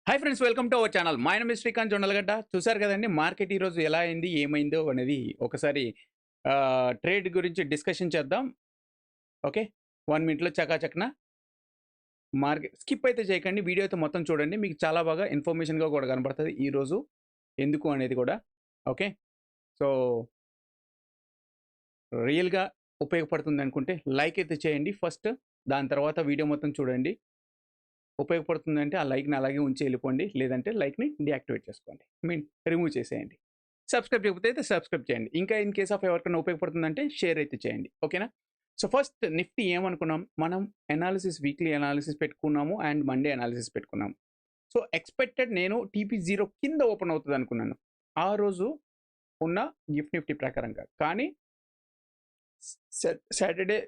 Hi friends, welcome to our channel. My name is Srikanth Jonnalagadda. చూసారు కదండి market ఈరోజు ఎలా అయింది, ఏమైందో అనేది ఒకసారి ట్రేడ్ గురించి డిస్కషన్ చేద్దాం. ఓకే, 1 మినిట్‌లో చకాచక్‌న మార్కెట్ స్కిప్ అయితే చేయకండి. వీడియో అయితే మొత్తం చూడండి. మీకు చాలా బాగా ఇన్ఫర్మేషన్‌గా కూడా కనబడుతది ఈరోజు ఎందుకు అనేది కూడా. ఓకే, సో రియల్‌గా ఉపయోగపడుతుంది అనుకుంటే లైక్ అయితే చేయండి ఫస్ట్. దాని తర్వాత వీడియో మొత్తం చూడండి. ఉపయోగపడుతుందంటే ఆ లైక్‌ని అలాగే ఉంచి వెళ్ళిపోండి. లేదంటే లైక్‌ని డీయాక్టివేట్ చేసుకోండి. రిమూవ్ చేసేయండి. సబ్స్క్రైబ్ చేయకపోతే అయితే సబ్స్క్రైబ్ చేయండి. ఇంకా ఇన్ కేస్ ఆఫ్ ఎవరికైనా ఉపయోగపడుతుందంటే షేర్ అయితే చేయండి. ఓకేనా? సో ఫస్ట్ నిఫ్టీ ఏమనుకున్నాం? మనం అనాలిసిస్ వీక్లీ అనాలిసిస్ పెట్టుకున్నాము అండ్ మండే అనాలిసిస్ పెట్టుకున్నాము. సో ఎక్స్‌పెక్టెడ్ నేను TP0 కింద ఓపెన్ అవుతది అనుకున్నాను. ఆ రోజు ఉన్న నిఫ్టీ ప్రకారంగా. కానీ సాటర్‌డే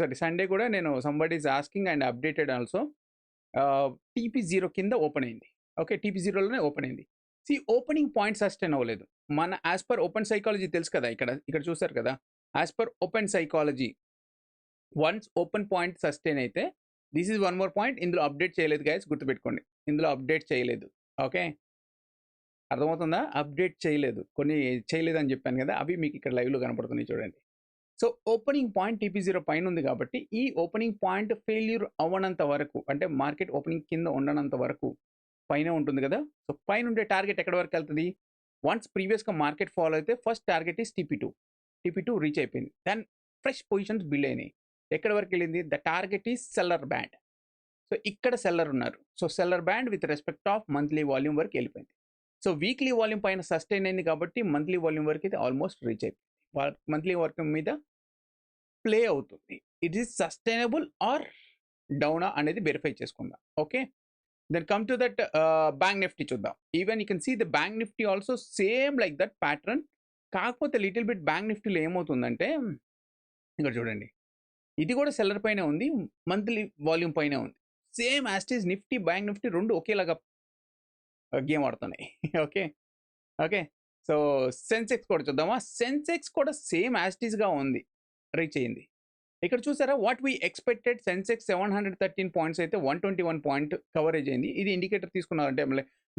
సారీ సండే కూడా నేను somebody is asking and updated also TP0 కింద ఓపెన్ అయింది. ఓకే, TP0లోనే ఓపెన్ అయింది. ఓపెనింగ్ పాయింట్ సస్టైన్ అవ్వలేదు. మన యాస్ పర్ ఓపెన్ సైకాలజీ తెలుసు కదా, ఇక్కడ చూసారు కదా. As per open psychology once open point sustain అయితే this is one more point. ఇందులో అప్డేట్ చేయలేదు గైస్, గుర్తుపెట్టుకోండి. ఇందులో అప్డేట్ చేయలేదు. ఓకే, అర్థమవుతుందా? అప్డేట్ చేయలేదు. కొన్ని చేయలేదని చెప్పాను కదా, అవి మీకు ఇక్కడ లైవ్లో కనపడుతున్నాయి చూడండి. సో ఓపెనింగ్ పాయింట్ TP0 పైన ఉంది కాబట్టి ఈ ఓపెనింగ్ పాయింట్ ఫెయిల్యూర్ అవ్వనంత వరకు, అంటే మార్కెట్ ఓపెనింగ్ కింద ఉండనంత వరకు పైనే ఉంటుంది కదా. సో పైన ఉండే టార్గెట్ ఎక్కడి వరకు వెళ్తుంది? వన్స్ ప్రీవియస్గా మార్కెట్ ఫాలో అయితే first target is TP2 reach అయిపోయింది. దెన్ ఫ్రెష్ పొజిషన్స్ బిల్డ్ అయినాయి. ఎక్కడి వరకు వెళ్ళింది? The target is seller band. So ఇక్కడ సెల్లర్ ఉన్నారు. So seller band with respect of monthly volume వరకు వెళ్ళిపోయింది. సో వీక్లీ వాల్యూమ్ పైన సస్టైన్ అయింది కాబట్టి మంత్లీ వాల్యూమ్ వరకు అయితే ఆల్మోస్ట్ రీచ్ అయిపోయింది. మంత్లీ వాల్యూమ్ మీద ప్లే అవుతుంది. ఇట్ ఈస్ సస్టైనబుల్ ఆర్ డౌనా అనేది వెరిఫై చేసుకుందాం. Okay, then come to that bank Nifty చూద్దాం. Even you can see the bank Nifty also same like that pattern. కాకపోతే లిటిల్ బిట్ బ్యాంక్ నిఫ్టీలో ఏమవుతుందంటే ఇక్కడ చూడండి, ఇది కూడా సెల్లర్ పైనే ఉంది, మంత్లీ వాల్యూమ్ పైనే ఉంది. సేమ్ యాస్టీస్ నిఫ్టీ బ్యాంక్ నిఫ్టీ రెండు ఒకేలాగా గేమ్ ఆడుతున్నాయి. ఓకే ఓకే, సో సెన్సెక్స్ కూడా చూద్దామా. సెన్సెక్స్ కూడా సేమ్ యాస్టీస్గా ఉంది, రీచ్ అయ్యింది. ఇక్కడ చూసారా, what we expected Sensex 713 points అయితే 121 పాయింట్ కవరేజ్ అయింది. ఇది ఇండికేటర్ తీసుకున్నారంటే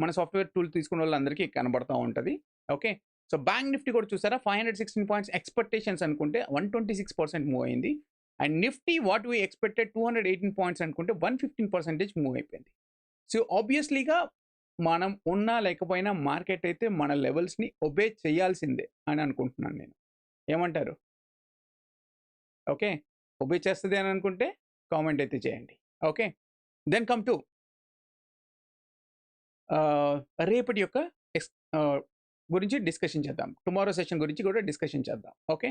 మన సాఫ్ట్వేర్ టూల్ తీసుకున్న వాళ్ళందరికీ కనబడతా ఉంటుంది. ఓకే, సో బ్యాంక్ నిఫ్టీ కూడా చూసారా, 516 పాయింట్స్ ఎక్స్పెక్టేషన్స్ అనుకుంటే 126% మూవ్ అయింది. And Nifty what we expected 218 points అనుకుంటే 115% మూవ్ అయిపోయింది. సో ఆబ్వియస్లీగా మనం ఉన్నా లేకపోయినా మార్కెట్ అయితే మన లెవెల్స్ని ఒబే చేయాల్సిందే అని అనుకుంటున్నాను నేను. ఏమంటారు? ఓకే, ఒబే చేస్తుంది అని అనుకుంటే కామెంట్ అయితే చేయండి. ఓకే, దెన్ కమ్ టు రేపటి యొక్క గురించి డిస్కషన్ చేద్దాం. టుమారో సెషన్ గురించి కూడా డిస్కషన్ చేద్దాం. ఓకే,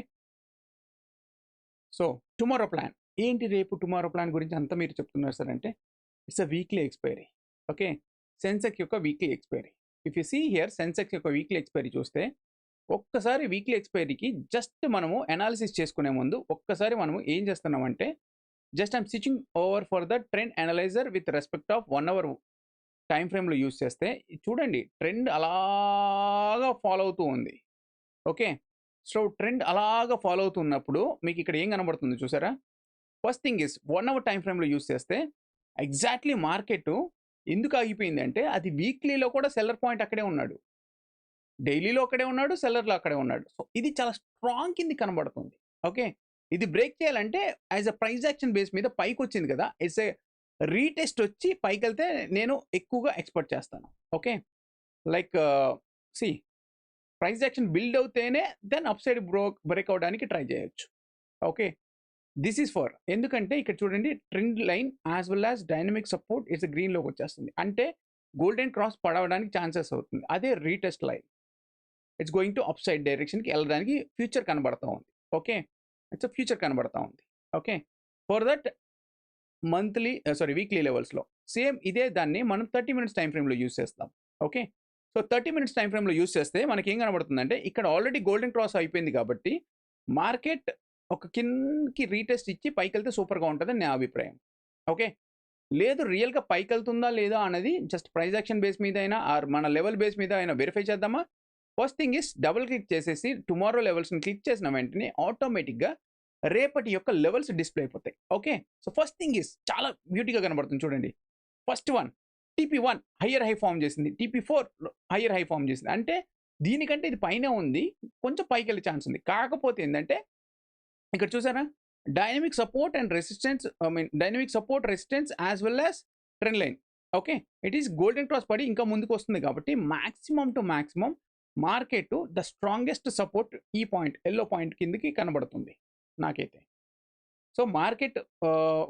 సో టుమారో ప్లాన్ ఏంటి? రేపు టుమారో ప్లాన్ గురించి అంతా మీరు చెప్తున్నారు సార్ అంటే it's a weekly expiry. Okay, Sensex యొక్క weekly expiry. If you see here Sensex యొక్క వీక్లీ ఎక్స్పైరీ చూస్తే ఒక్కసారి వీక్లీ ఎక్స్పైరీకి జస్ట్ మనము అనాలిసిస్ చేసుకునే ముందు ఒక్కసారి మనము ఏం చేస్తున్నామంటే just I'm switching over for the trend analyser with respect of 1 hour time ఫ్రేమ్లో యూస్ చేస్తే చూడండి ట్రెండ్ అలాగా ఫాలో అవుతూ ఉంది. ఓకే, సో ట్రెండ్ అలాగా ఫాలో అవుతున్నప్పుడు మీకు ఇక్కడ ఏం కనబడుతుంది చూసారా. First thing is 1 hour time ఫ్రేమ్లో యూస్ చేస్తే ఎగ్జాక్ట్లీ మార్కెట్ ఎందుకు ఆగిపోయింది అంటే అది వీక్లీలో కూడా సెల్లర్ పాయింట్ అక్కడే ఉన్నాడు, డైలీలో అక్కడే ఉన్నాడు, సెల్లర్లో అక్కడే ఉన్నాడు. సో ఇది చాలా స్ట్రాంగ్ కింది కనబడుతుంది. ఓకే, ఇది బ్రేక్ చేయాలంటే as a price action base మీద పైకి వచ్చింది కదా, ఇట్స్ ఏ రీటెస్ట్ వచ్చి పైకి వెళ్తే నేను ఎక్కువగా ఎక్స్పెక్ట్ చేస్తాను. Okay, like see price action build అవుతేనే దెన్ అప్ సైడ్ బ్రేక్ అవడానికి ట్రై చేయొచ్చు. ఓకే, దిస్ ఈజ్ ఫర్ ఎందుకంటే ఇక్కడ చూడండి trend line as well as dynamic support it's గ్రీన్లోకి వచ్చేస్తుంది, అంటే గోల్డెన్ క్రాస్ పడవడానికి ఛాన్సెస్ అవుతుంది. అదే retest line it's going to upside డైరెక్షన్కి వెళ్ళడానికి ఫ్యూచర్ కనబడతా ఉంది. ఓకే, ఇట్స్ ఫ్యూచర్ కనబడతా ఉంది. Okay, for that monthly weekly లెవెల్స్లో సేమ్ ఇదే దాన్ని మనం 30 మినిట్స్ టైం ఫ్రేమ్లో యూస్ చేస్తాం. ఓకే, సో 30 మినిట్స్ టైం ఫ్రేమ్లో యూస్ చేస్తే మనకి ఏం కనబడుతుందంటే ఇక్కడ ఆల్రెడీ గోల్డెన్ క్రాస్ అయిపోయింది కాబట్టి మార్కెట్ ఒక కిందకి రీటెస్ట్ ఇచ్చి పైకి వెళ్తే సూపర్గా ఉంటుందని నా అభిప్రాయం. ఓకే, లేదు రియల్గా పైకి వెళ్తుందా లేదా అనేది జస్ట్ ప్రైస్ యాక్షన్ బేస్ మీద అయినా ఆర్ మన లెవెల్ బేస్ మీద అయినా వెరిఫై చేద్దామా. First thing is double click చేసేసి టుమారో లెవెల్స్ని క్లిక్ చేసిన వెంటనే ఆటోమేటిక్గా రేపటి యొక్క లెవెల్స్ డిస్ప్లే అయిపోతాయి. Okay, so first thing is చాలా బ్యూటీగా కనబడుతుంది చూడండి. First one TP1 higher high form చేసింది. TP4 హయ్యర్ హై ఫార్మ్ చేసింది. అంటే దీనికంటే ఇది పైనే ఉంది. కొంచెం పైకెళ్ళే ఛాన్స్ ఉంది. కాకపోతే ఏందంటే ఇక్కడ చూసారా? Dynamic support and resistance dynamic support, resistance as well as trend line. Okay. It is golden cross పడి ఇంకా ముందుకు వస్తుంది కాబట్టి maximum to maximum market the strongest support ఈ పాయింట్ యెల్లో పాయింట్ కిందకి కనబడుతుంది నాకైతే. సో మార్కెట్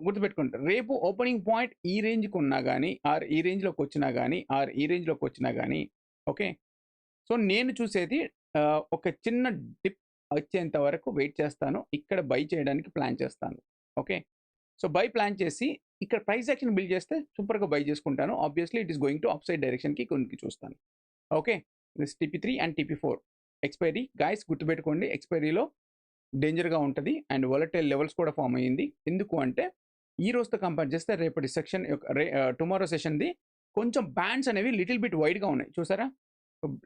గుర్తుపెట్టుకోండి, రేపు ఓపెనింగ్ పాయింట్ ఈ రేంజ్కి ఉన్నా కానీ ఆర్ ఈ రేంజ్లోకి వచ్చినా కానీ ఆర్ ఈ రేంజ్లోకి వచ్చినా కానీ ఓకే. సో నేను చూసేది ఒక చిన్న డిప్ వచ్చేంత వరకు వెయిట్ చేస్తాను. ఇక్కడ బై చేయడానికి ప్లాన్ చేస్తాను. ఓకే. సో బై ప్లాన్ చేసి ఇక్కడ ప్రైస్ యాక్షన్ బిల్డ్ చేస్తే సూపర్గా బై చేసుకుంటాను. Obviously it is going to upside డైరెక్షన్కి కొనికి చూస్తాను. Okay. This TP3 and TP4 expiry guys గుర్తుపెట్టుకోండి. ఎక్స్పైరీలో డేంజర్గా ఉంటుంది అండ్ వొలటైల్ లెవెల్స్ కూడా ఫామ్ అయ్యింది. ఎందుకు అంటే ఈ రోజుతో కంపేర్ చేస్తే రేపటి సెక్షన్ టుమారో సెషన్ది కొంచెం బ్యాండ్స్ అనేవి లిటిల్ బిట్ వైడ్గా ఉన్నాయి. చూసారా?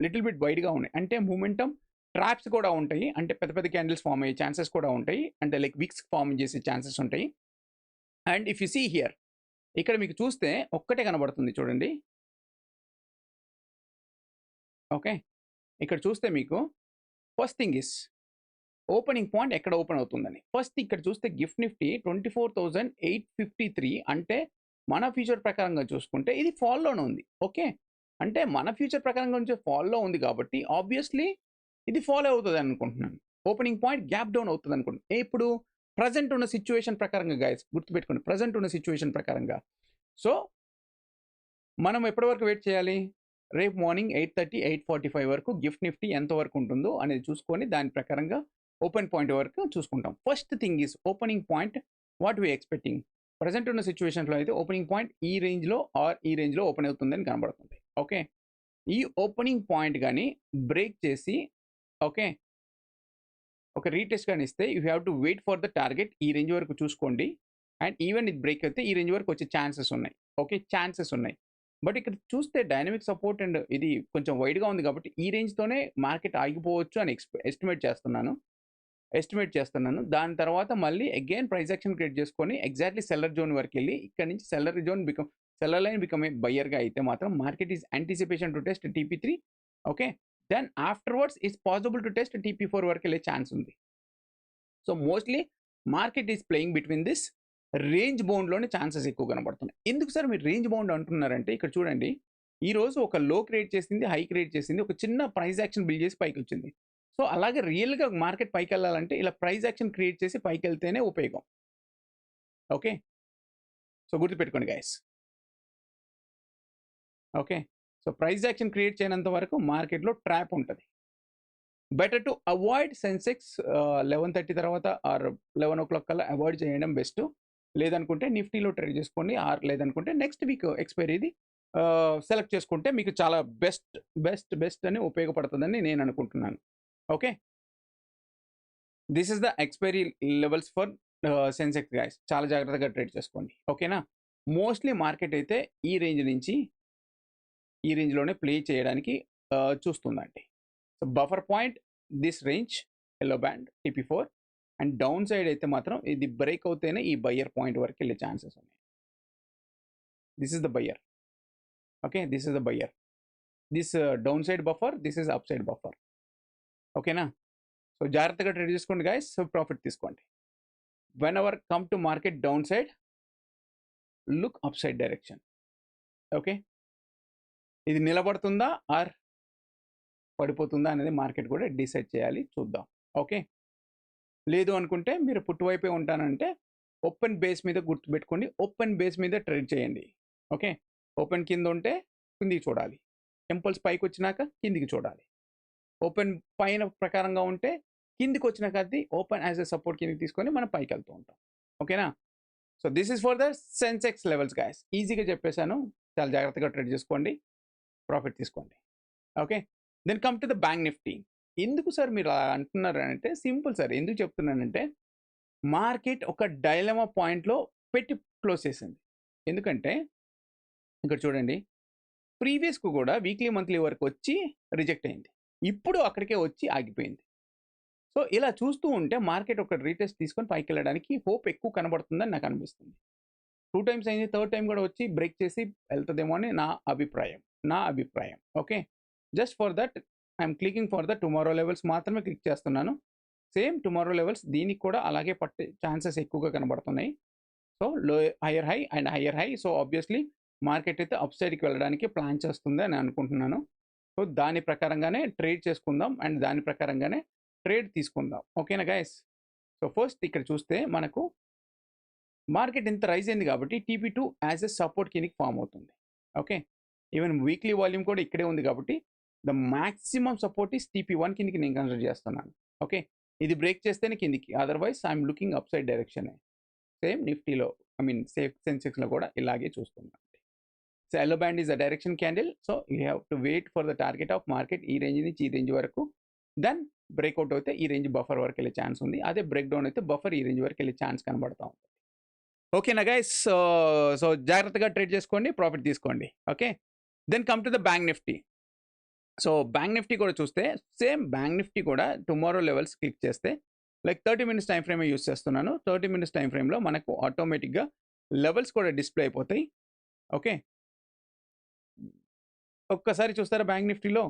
లిటిల్ బిట్ వైడ్గా ఉన్నాయి. అంటే మూమెంటం ట్రాప్స్ కూడా ఉంటాయి. అంటే పెద్ద పెద్ద క్యాండిల్స్ ఫామ్ అయ్యే ఛాన్సెస్ కూడా ఉంటాయి. అంటే లైక్ వీక్స్ ఫామ్ చేసే ఛాన్సెస్ ఉంటాయి. And if you see here, ఇక్కడ మీకు చూస్తే ఒక్కటే కనబడుతుంది చూడండి. ఓకే. ఇక్కడ చూస్తే మీకు first thing is opening point ఎక్కడ ఓపెన్ అవుతుందని. ఫస్ట్ ఇక్కడ చూస్తే గిఫ్ట్ నిఫ్టీ 24,853 అంటే మన ఫ్యూచర్ ప్రకారంగా చూసుకుంటే ఇది ఫాల్లోనే ఉంది. ఓకే. అంటే మన ఫ్యూచర్ ప్రకారంగా ఉంచే ఫాల్లో ఉంది కాబట్టి ఆబ్వియస్లీ ఇది ఫాలో అవుతుంది అనుకుంటున్నాను. ఓపెనింగ్ పాయింట్ గ్యాప్ డౌన్ అవుతుంది అనుకుంటున్నాను. ఇప్పుడు ప్రజెంట్ ఉన్న సిచ్యువేషన్ ప్రకారంగా గైస్ గుర్తుపెట్టుకోండి, ప్రజెంట్ ఉన్న సిచ్యువేషన్ ప్రకారంగా. సో మనం ఎప్పటి వరకు వెయిట్ చేయాలి? రేపు మార్నింగ్ 8:30, 8:45 వరకు గిఫ్ట్ నిఫ్టీ ఎంత వరకు ఉంటుందో అనేది చూసుకొని దాని ప్రకారంగా ఓపెన్ పాయింట్ వరకు చూసుకుంటాం. First thing is opening point what we expecting. Present ఉన్న సిచ్యువేషన్లో అయితే ఓపెనింగ్ పాయింట్ ఈ రేంజ్లో ఆర్ ఈ రేంజ్లో ఓపెన్ అవుతుందని కనబడుతుంది. ఓకే. ఈ ఓపెనింగ్ పాయింట్ కానీ బ్రేక్ చేసి ఓకే ఒక రీటెస్ట్ కానీ ఇస్తే you have to wait for the target. ఈ రేంజ్ వరకు చూసుకోండి. అండ్ ఈవెన్ ఇది బ్రేక్ అయితే ఈ రేంజ్ వరకు వచ్చే ఛాన్సెస్ ఉన్నాయి. ఓకే. ఛాన్సెస్ ఉన్నాయి. బట్ ఇక్కడ చూస్తే డైనమిక్ సపోర్ట్ అండ్ ఇది కొంచెం వైడ్గా ఉంది కాబట్టి ఈ రేంజ్తోనే మార్కెట్ ఆగిపోవచ్చు అని ఎస్టిమేట్ చేస్తున్నాను. దాని తర్వాత మళ్ళీ అగైన్ ప్రైస్ యాక్షన్ క్రియేట్ చేసుకొని ఎగ్జాక్ట్లీ సెల్లర్ జోన్ వరకు వెళ్ళి ఇక్కడ నుంచి సెల్లర్ లైన్ బికమ్ ఏ బయ్యర్గా అయితే మాత్రం market is anticipation to test TP3. Okay. Then afterwards is possible to test TP4 వరకు వెళ్ళే ఛాన్స్ ఉంది. So mostly market is playing between this range బౌండ్లోనే ఛాన్సెస్ ఎక్కువ కనబడుతున్నాయి. ఎందుకు సార్ మీరు రేంజ్ బౌండ్ అంటున్నారంటే ఇక్కడ చూడండి, ఈరోజు ఒక లో క్రియేట్ చేసింది, హై క్రియేట్ చేసింది, ఒక చిన్న ప్రైస్ యాక్షన్ బిల్డ్ చేసి పైకి వచ్చింది. సో అలాగే రియల్గా మార్కెట్ పైకి వెళ్ళాలంటే ఇలా ప్రైస్ యాక్షన్ క్రియేట్ చేసి పైకి వెళ్తేనే ఉపయోగం. ఓకే. సో గుర్తుపెట్టుకోండి guys. Okay. So price action create చేయనంత వరకు మార్కెట్లో ట్రాప్ ఉంటుంది. బెటర్ టు అవాయిడ్ సెన్సెక్స్ 11:30 తర్వాత ఆర్ 11 o'clock కల్లా అవాయిడ్ చేయడం బెస్ట్. లేదనుకుంటే నిఫ్టీలో ట్రేడ్ చేసుకోండి ఆర్ లేదనుకుంటే నెక్స్ట్ వీక్ ఎక్స్పైరీది సెలెక్ట్ చేసుకుంటే మీకు చాలా బెస్ట్ అని ఉపయోగపడుతుందని నేను అనుకుంటున్నాను. Okay. This is the expiry levels for Sensex guys. చాలా జాగ్రత్తగా ట్రేడ్ చేసుకోండి. ఓకేనా? మోస్ట్లీ మార్కెట్ అయితే ఈ రేంజ్ నుంచి ఈ రేంజ్లోనే ప్లే చేయడానికి చూస్తుందండి. So buffer point this range yellow band TP4 and downside అయితే మాత్రం ఇది బ్రేక్ అవుతేనే ఈ బయ్యర్ పాయింట్ వరకు వెళ్ళే ఛాన్సెస్ ఉన్నాయి. This is the buyer. Okay. This is the buyer. This down side buffer, this is up side buffer. ఓకేనా? So జాగ్రత్తగా trade చేసుకోండి గైస్. సో ప్రాఫిట్ తీసుకోండి. When ever come to market down side look up side direction. Okay. ఇది నిలబడుతుందా are పడిపోతుందా అనేది market కూడా decide చేయాలి. చూద్దాం. Okay. లేదు అనుకుంటే మీరు పుట్టువైపే ఉంటానంటే ఓపెన్ బేస్ మీద గుర్తుపెట్టుకోండి. ఓపెన్ బేస్ మీద ట్రేడ్ చేయండి. ఓకే. ఓపెన్ కింద ఉంటే కిందికి చూడాలి. ఇంపల్స్ పైకి వచ్చినాక కిందికి చూడాలి. ఓపెన్ పైన ప్రకారంగా ఉంటే కిందికి వచ్చినాక అది ఓపెన్ యాజ్ ఎ సపోర్ట్ కిందికి తీసుకొని మనం పైకి వెళ్తూ ఉంటాం. ఓకేనా? So this is for the Sensex levels guys. ఈజీగా చెప్పేశాను. చాలా జాగ్రత్తగా ట్రేడ్ చేసుకోండి. ప్రాఫిట్ తీసుకోండి. Okay. Then come to the bank Nifty. ఎందుకు సార్ మీరు అలా అంటున్నారు అంటే సింపుల్ సార్. ఎందుకు చెప్తున్నానంటే మార్కెట్ ఒక డైలమా పాయింట్లో పెట్టి క్లోజ్ చేసింది. ఎందుకంటే ఇక్కడ చూడండి, ప్రీవియస్కు కూడా వీక్లీ మంత్లీ వరకు వచ్చి రిజెక్ట్ అయింది. ఇప్పుడు అక్కడికే వచ్చి ఆగిపోయింది. సో ఇలా చూస్తూ ఉంటే మార్కెట్ ఒక రీటెస్ట్ తీసుకొని పైకి వెళ్ళడానికి హోప్ ఎక్కువ కనబడుతుందని నాకు అనిపిస్తుంది. 2 టైమ్స్ అయింది. థర్డ్ టైమ్ కూడా వచ్చి బ్రేక్ చేసి వెళ్తదేమో అని నా అభిప్రాయం. Okay. Just for that I'm clicking for the tomorrow levels మాత్రమే క్లిక్ చేస్తున్నాను. సేమ్ టుమారో లెవెల్స్ దీనికి కూడా అలాగే పట్టే ఛాన్సెస్ ఎక్కువగా కనబడుతున్నాయి. So hire high and higher high. So obviously market అయితే అప్ సైడ్కి వెళ్ళడానికి ప్లాన్ చేస్తుంది అని అనుకుంటున్నాను. సో దాని ప్రకారంగానే ట్రేడ్ చేసుకుందాం అండ్ దాని ప్రకారంగానే ట్రేడ్ తీసుకుందాం. ఓకేనా గైస్? సో ఫస్ట్ ఇక్కడ చూస్తే మనకు మార్కెట్ ఇంత రైజ్ అయింది కాబట్టి TP2 యాజ్ ఎ సపోర్ట్ కిందకి ఫామ్ అవుతుంది. ఓకే. ఈవెన్ వీక్లీ వాల్యూమ్ కూడా ఇక్కడే ఉంది కాబట్టి the maximum support is TP1 కిందకి నేను కన్సిడర్ చేస్తున్నాను. ఓకే. ఇది బ్రేక్ చేస్తేనే కిందికి, otherwise I'm looking up side direction. Same నిఫ్టీలో సెన్సెక్స్లో కూడా ఇలాగే చూస్తున్నాను. So yellow band is a direction candle. So you have to wait for the target of market ఈ రేంజ్ నుంచి ఈ రేంజ్ వరకు. దెన్ బ్రేక్అవుట్ అయితే ఈ రేంజ్ బఫర్ వరకు వెళ్ళే ఛాన్స్ ఉంది. అదే బ్రేక్ డౌన్ అయితే బఫర్ ఈ రేంజ్ వరకు వెళ్ళే ఛాన్స్ కనబడతా ఉంది. ఓకేనా గైస్? సో జాగ్రత్తగా ట్రేడ్ చేసుకోండి, ప్రాఫిట్ తీసుకోండి. Okay. Then come to the bank Nifty. So bank Nifty కూడా చూస్తే సేమ్ బ్యాంక్ నిఫ్టీ కూడా టుమారో లెవెల్స్ క్లిక్ చేస్తే లైక్ 30 మినిట్స్ టైం ఫ్రేమే యూస్ చేస్తున్నాను. 30 మినిట్స్ టైం ఫ్రేమ్లో మనకు ఆటోమేటిక్గా లెవెల్స్ కూడా డిస్ప్లే అయిపోతాయి. ఓకే. ఒక్కసారి చూస్తారా బ్యాంక్ నిఫ్టీలో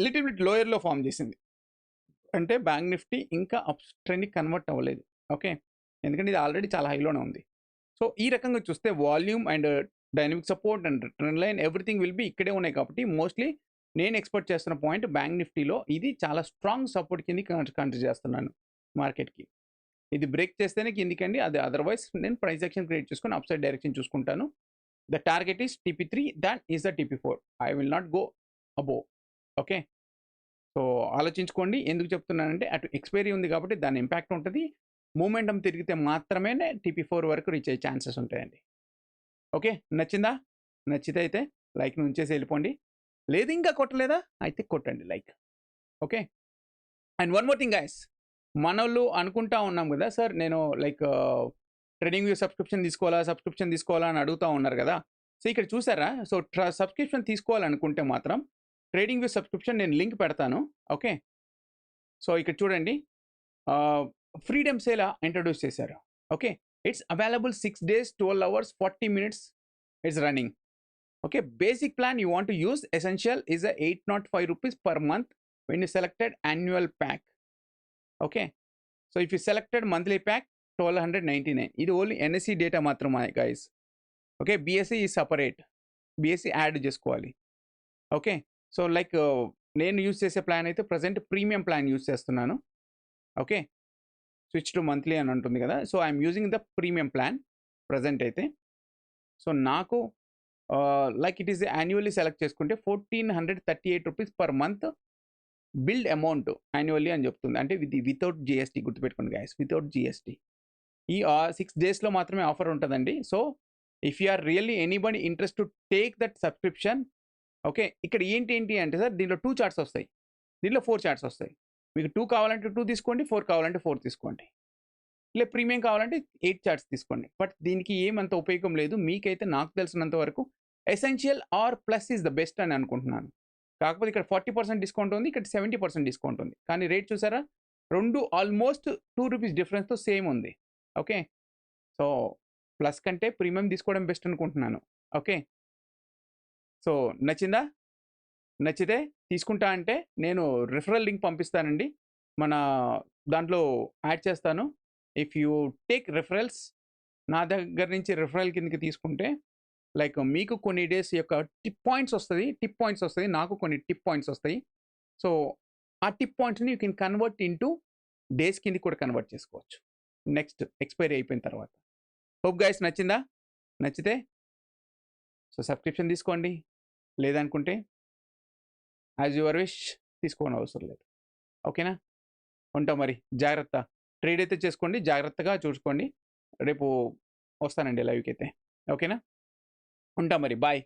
లిటిల్ బిట్ లోయర్లో ఫామ్ చేసింది అంటే బ్యాంక్ నిఫ్టీ ఇంకా అప్ ట్రెండ్కి కన్వర్ట్ అవ్వలేదు. ఓకే. ఎందుకంటే ఇది ఆల్రెడీ చాలా హైలోనే ఉంది. సో ఈ రకంగా చూస్తే volume and dynamic support and trend line everything will be ఇక్కడే ఉన్నాయి కాబట్టి మోస్ట్లీ నేను ఎక్స్పెక్ట్ చేస్తున్న పాయింట్ బ్యాంక్ నిఫ్టీలో ఇది చాలా స్ట్రాంగ్ సపోర్ట్ కింద కన్సిడర్ చేస్తున్నాను మార్కెట్కి. ఇది బ్రేక్ చేస్తేనే కిందికండి, అది అదర్వైజ్ నేను ప్రైస్ యాక్షన్ క్రియేట్ చేసుకుని అప్ సైడ్ డైరెక్షన్ చూసుకుంటాను. The target is TP3, that is the TP4. I will not go above. Okay. So ఆలోచించుకోండి. ఎందుకు చెప్తున్నానంటే అటు ఎక్స్పైరీ ఉంది కాబట్టి దాని ఇంపాక్ట్ ఉంటుంది. మూమెంటం తిరిగితే మాత్రమే TP4 వరకు రీచ్ అయ్యే ఛాన్సెస్ ఉంటాయండి. ఓకే. నచ్చిందా? నచ్చితే అయితే లైక్ ఉంచేసి వెళ్ళిపోండి. లేదు ఇంకా కొట్టలేదా అయితే కొట్టండి like. Okay. And one more thing guys, మనోళ్ళు అనుకుంటా ఉన్నాం కదా సార్, నేను లైక్ ట్రేడింగ్ వ్యూ సబ్స్క్రిప్షన్ తీసుకోవాలా అని అడుగుతూ ఉన్నారు కదా. సో ఇక్కడ చూసారా? సో సబ్స్క్రిప్షన్ తీసుకోవాలనుకుంటే మాత్రం ట్రేడింగ్ వ్యూ సబ్స్క్రిప్షన్ నేను లింక్ పెడతాను. ఓకే. సో ఇక్కడ చూడండి, ఫ్రీడమ్ సేల్ ఇంట్రడ్యూస్ చేశారు. Okay. It's available 6 days 12 hours 40 minutes it's running. Okay. Basic plan you want to use essential is a 805 rupees per month when you selected annual pack. Okay. So if you selected monthly pack 1299. ఇది only NSE data మాత్రమే guys. Okay. BSE ఈ separate, BSE add చేసుకోవాలి. Okay. So like నేను use చేసే plan అయితే present premium plan use చేస్తున్నాను. Okay. Switch to monthly అని ఉంటుంది కదా. So I'm using the premium plan present అయితే. సో నాకు like it is annually select చేసుకుంటే 1438 rupees per month billed amount annually అని చెప్తుంది. అంటే వితౌట్ GST గుర్తుపెట్టుకోండి గైస్, వితౌట్ GST. ఈ 6 daysలో మాత్రమే ఆఫర్ ఉంటుందండి. So if you are really anybody interest to take that subscription. Okay. ఇక్కడ ఏంటి అంటే సార్ దీంట్లో 2 చార్ట్స్ వస్తాయి, దీంట్లో 4 చార్ట్స్ వస్తాయి. మీకు 2 కావాలంటే 2 తీసుకోండి, 4 కావాలంటే 4 తీసుకోండి. ఇలా ప్రీమియం కావాలంటే 8 చార్ట్స్ తీసుకోండి. బట్ దీనికి ఏమంత ఉపయోగం లేదు. మీకైతే నాకు తెలిసినంత వరకు essential or plus is the best అని అనుకుంటున్నాను. కాకపోతే ఇక్కడ 40% డిస్కౌంట్ ఉంది, ఇక్కడ 70% డిస్కౌంట్ ఉంది. కానీ రేట్ చూసారా, రెండు ఆల్మోస్ట్ 2 rupees డిఫరెన్స్తో సేమ్ ఉంది. ఓకే. సో ప్లస్ కంటే ప్రీమియం తీసుకోవడం బెస్ట్ అనుకుంటున్నాను. ఓకే. సో నచ్చిందా? నచ్చితే తీసుకుంటా అంటే నేను రిఫరల్ లింక్ పంపిస్తానండి, మన దాంట్లో యాడ్ చేస్తాను. ఇఫ్ యూ టేక్ రిఫరల్స్, నా దగ్గర నుంచి రిఫరల్ కిందకి తీసుకుంటే లైక్ మీకు కొన్ని డేస్ యొక్క టిప్ పాయింట్స్ వస్తుంది, నాకు కొన్ని టిప్ పాయింట్స్ వస్తాయి. సో ఆ టిప్ పాయింట్స్ని you can convert into days కింద కూడా కన్వర్ట్ చేసుకోవచ్చు నెక్స్ట్ ఎక్స్పైరీ అయిపోయిన తర్వాత. హోప్ గైస్ నచ్చిందా? నచ్చితే సో సబ్స్క్రిప్షన్ తీసుకోండి, లేదనుకుంటే యాజ్ యువర్ విష్ తీసుకోని అవసరం లేదు. ఓకేనా? ఉంటాం మరి. జాగ్రత్త, ట్రేడ్ అయితే చేసుకోండి, జాగ్రత్తగా చూసుకోండి. రేపు వస్తానండి లైవ్కి అయితే. ఓకేనా? ఉంటాం మరి. బాయ్.